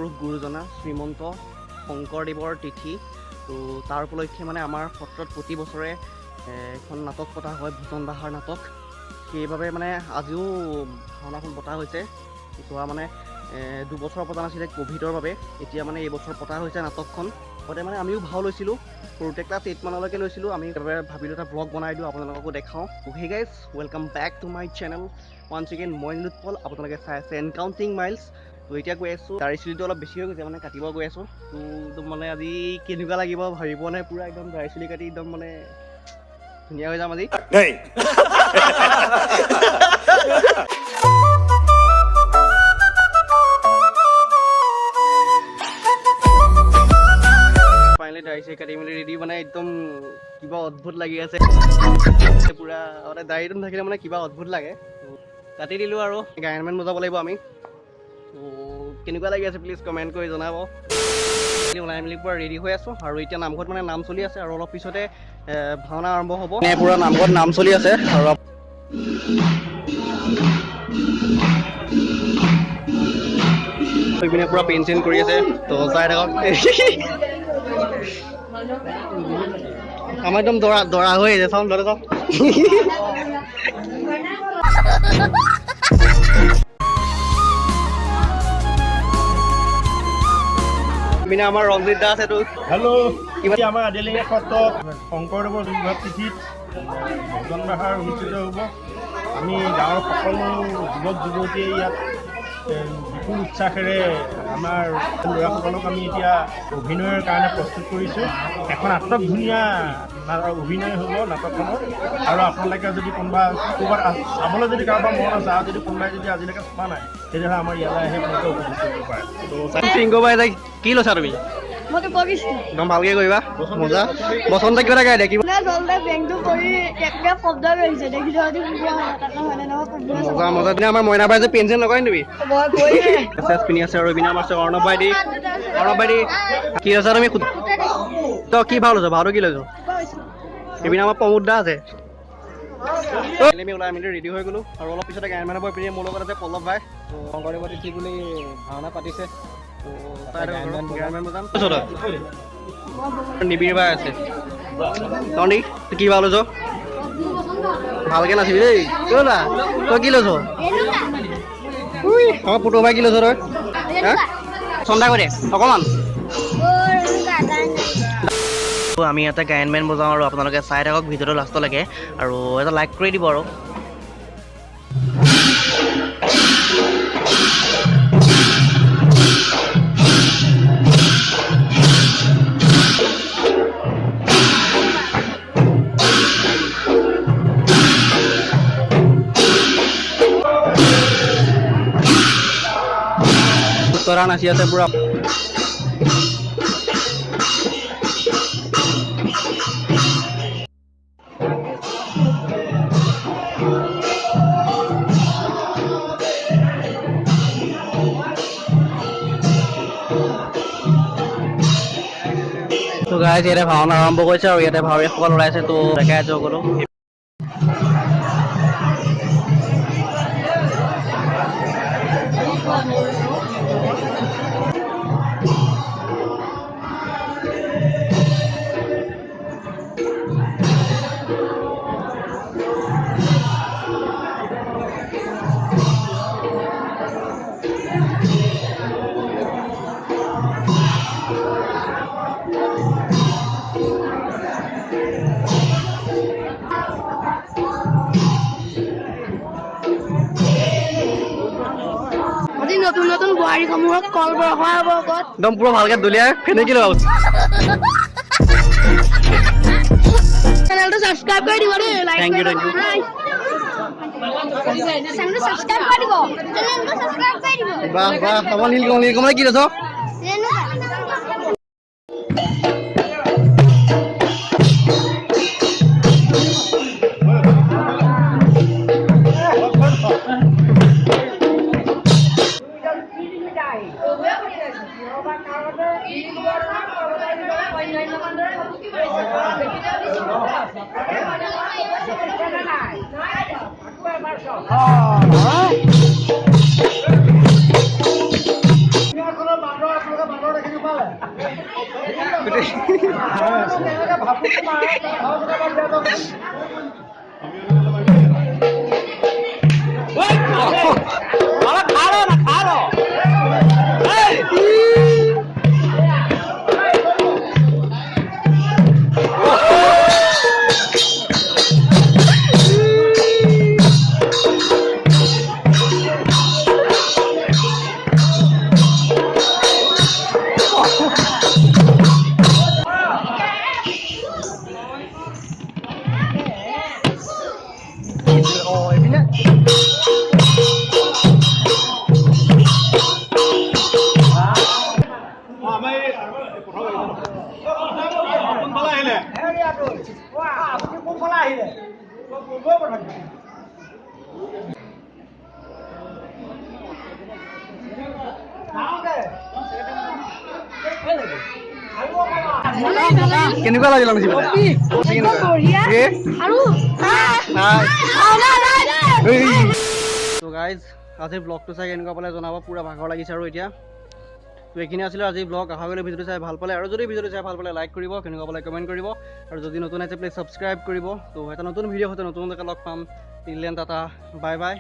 মহাপুৰুষ গুৰুজনা শ্ৰীমন্ত শংকৰদেৱৰ তিথি। তো তাৰ উপলক্ষে মানে আমাৰ সত্ৰত প্ৰতি বছৰে এখন নাটক পতা হয়, ভোজন বাহাৰ নাটক। সেইবাবে মানে আজিও ভাওনাখন পতা হৈছে। যোৱা মানে দুবছৰ পতা নাছিলে ক'ভিডৰ বাবে, এতিয়া মানে এইবছৰ পতা হৈছে নাটকখন। লগতে মানে আমিও ভাও লৈছিলোঁ, সৰুতে ক্লাছ 8 মানলৈকে লৈছিলোঁ। আমি ভাবিলোঁ এটা ব্লগ বনাই দিওঁ, আপোনালোককো দেখাওঁ। Hey guys, welcome back to my channel once again. মই নীলোৎপল, আপোনালোকে চাই আছে এনকাউণ্টিং মাইলছ। তো এতিয়া গৈ আছোঁ, দাঢ়ি চুলিটো অলপ বেছি হৈ গৈছে, মানে কাটিব গৈ আছোঁ। তো একদম মানে আজি কেনেকুৱা লাগিব ভাবি পোৱা নাই। পূৰা একদম দাঢ়ি চুলি কাটি একদম মানে ধুনীয়া হৈ যাম আজি। ফাইনেলি দাঢ়ি চাঢ়ি কাটি মেলি ৰেডি, মানে একদম কিবা অদ্ভুত লাগি আছে পূৰা। মানে দাঢ়িটো নাথাকিলে মানে কিবা অদ্ভুত লাগে। কাটি দিলোঁ আৰু গায়ন বজাব লাগিব আমি। তো কেনেকুৱা লাগি আছে প্লিজ কমেণ্ট কৰি জনাব। ওলাই মেলি পূৰা ৰেডি হৈ আছোঁ, আৰু এতিয়া নামঘৰত মানে নাম চলি আছে, আৰু অলপ পিছতে ভাওনা আৰম্ভ হ'ব। পূৰা নামঘৰত নাম চলি আছে, আৰু পিনে পূৰা পেইন চেইন কৰি আছে। তো চাই থাকক। আমাৰ একদম দৰা হৈ আহিছে, চাওঁ ধৰে চাওঁ। পিনে আমাৰ ৰঞ্জিত দা আছে। তো হেল্ল', আমাৰ আদিলিঙা সত্ৰত শংকৰদেৱৰ জন্ম তিথিত ভোজন বাহাৰ অনুষ্ঠিত হ'ব। আমি গাঁৱৰ সকলো যুৱক যুৱতীয়ে ইয়াত বিপুল উৎসাহেৰে আমাৰ ল'ৰাসকলক আমি এতিয়া অভিনয়ৰ কাৰণে প্ৰস্তুত কৰিছোঁ। এখন আটক ধুনীয়া অভিনয় হ'ব নাটকখনত। আৰু আপোনালোকে যদি কোনোবা ক'ৰবাত চাবলৈ যদি কাৰোবাৰ মন আছে, আৰু যদি কোনোবাই যদি আজিলৈকে চোৱা নাই, তেতিয়াহ'লে আমাৰ ইয়ালৈ আহি আপোনালোকে উপভোগ কৰিব পাৰে। কি লৈছা তুমি? একদম ভালকে কৰিবা, মজা। বসন্ত কিবা এটা গাই দে, মজা মজা। পিনে আমাৰ মইনা বাই যে পেঞ্চিল নকৰে নেকি পিনি আছে। আৰু পিনে আমাৰ আছে অৰ্ণৱ ভাইটি। কি লৈছা তুমি? তই কি ভাও লৈছ? ভাওটো কি লৈছ? এইপিনে আমাৰ প্ৰমোদ দা আছে। আমি ওলাই মেলি ৰেডি হৈ গ'লোঁ, আৰু অলপ পিছতে গায়ন বানাব। এইপিনে মোৰ লগত আছে পল্লৱ ভাই। তো শংকৰদেৱৰ তিথি বুলি ভাওনা পাতিছে। নিবিৰ বাই আছে। তই কি ভাল লৈছ? ভালকে নাচিবি দেই। তই কি লৈছ? আমাৰ পুতৌ ভাই কি লৈছ তই? চন্দা কৰি দে অকণমান। আমি ইয়াতে গায়ন বায়ন বজাওঁ, আৰু আপোনালোকে চাই থাকক ভিডিঅ'টো লাষ্টলৈকে, আৰু এটা লাইক কৰি দিব। আৰু উত্তৰা নাচি আছে পুৰা। তো গাইজ, ইয়াতে ভাওনা আৰম্ভ কৰিছে, আৰু ইয়াতে ভাৱৰীয়াসকল ওলাইছে। তো দেখাই আছোঁ সকলো। নতুন নতুন বোৱাৰীসমূহক কল বৰষা হ'ব। একদম পুৰো ভালকে দলিয়ায় ফেনেকি লও। চ্যানেলটো সাবস্ক্ৰাইব কৰি দিব দেই, লাইক Thank you, কৰি thank you. চ্যানেলটো সাবস্ক্ৰাইব কৰি দিব, চ্যানেলটো সাবস্ক্ৰাইব কৰি দিব। বাহ বাহ, আমাৰ নীলকমল কি ৰেছো? কেনেকুৱা লাগিল তো গাইজ আজিৰ ব্লগটো চাই কেনেকুৱা পালে জনাব পুৰা ভাগৰ লাগিছে আৰু এতিয়া তো এইখিনি আছিলে আজিৰ ব্লগ আশা কৰিলে ভিডিঅ'টো চাই ভাল পালে আৰু যদি ভিডিঅ'টো চাই ভাল পালে লাইক কৰিব কেনেকুৱা পালে কমেণ্ট কৰিব আৰু যদি নতুন আছে প্লিজ ছাবস্ক্ৰাইব কৰিব তো এটা নতুন ভিডিঅ' হতে নতুন জেগা লগ পাম till then tata bye bye